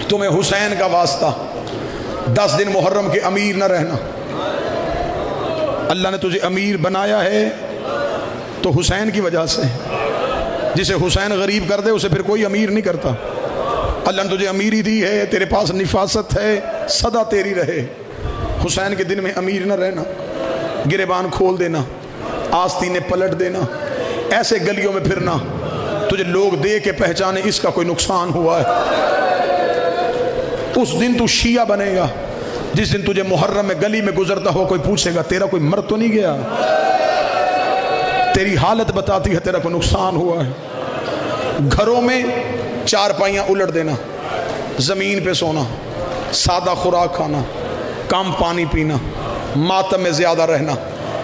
तुम्हें हुसैन का वास्ता, 10 दिन मुहर्रम के अमीर न रहना। अल्लाह ने तुझे अमीर बनाया है तो हुसैन की वजह से। जिसे हुसैन गरीब कर दे उसे फिर कोई अमीर नहीं करता। अल्लाह ने तुझे अमीरी दी है, तेरे पास निफासत है, सदा तेरी रहे। हुसैन के दिन में अमीर न रहना, गिरेबान खोल देना, आस्तीने पलट देना, ऐसे गलियों में फिरना तुझे लोग दे के पहचाने इसका कोई नुकसान हुआ है। उस दिन तू शिया बनेगा जिस दिन तुझे मुहर्रम में गली में गुजरता हो कोई पूछेगा तेरा कोई मर तो नहीं गया। तेरी हालत बताती है तेरा कोई नुकसान हुआ है। घरों में चारपाइयाँ उलट देना, ज़मीन पे सोना, सादा खुराक खाना, कम पानी पीना, मातम में ज़्यादा रहना,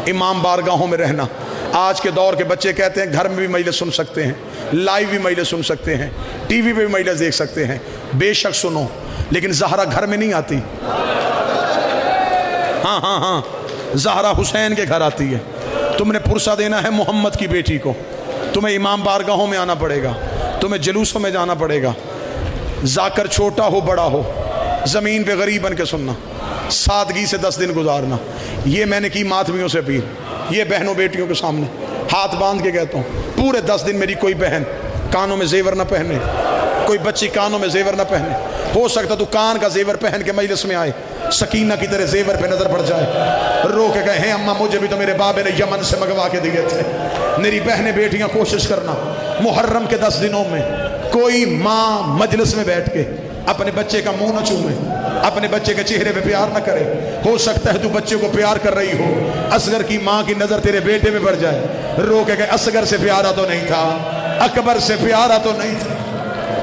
इमाम बारगाहों में रहना। आज के दौर के बच्चे कहते हैं घर में भी मजलिस सुन सकते हैं, लाइव भी मजलिस सुन सकते हैं, टीवी पे भी मजलिस देख सकते हैं। बेशक सुनो, लेकिन ज़हरा घर में नहीं आती। हाँ हाँ हाँ, ज़हरा हुसैन के घर आती है। तुमने पुरसा देना है मोहम्मद की बेटी को, तुम्हें इमाम बारगाहों में आना पड़ेगा, तुम्हें जुलूसों में जाना पड़ेगा। जाकर छोटा हो बड़ा हो, ज़मीन पे गरीब बन के सुनना, सादगी से 10 दिन गुजारना। ये मैंने की मातमियों से अपील, ये बहनों बेटियों के सामने हाथ बांध के कहता हूँ, पूरे 10 दिन मेरी कोई बहन कानों में जेवर ना पहने, कोई बच्ची कानों में जेवर ना पहने। हो सकता तू कान का जेवर पहन के मजलिस में आए, सकीना की तरह जेवर पे नजर पड़ जाए, रो के कहे अम्मा मुझे भी तो मेरे बाबे ने यमन से मंगवा के दिए थे। मेरी बहनें बेटियां कोशिश करना, मुहर्रम के 10 दिनों में कोई माँ मजलिस में बैठ के अपने बच्चे का मुंह न चूमे, अपने बच्चे के चेहरे पे प्यार न करे। हो सकता है तू बच्चे को प्यार कर रही हो, असगर की माँ की नजर तेरे बेटे पे पड़ जाए, रो के कहे असगर से प्यारा तो नहीं था, अकबर से प्यारा तो नहीं था।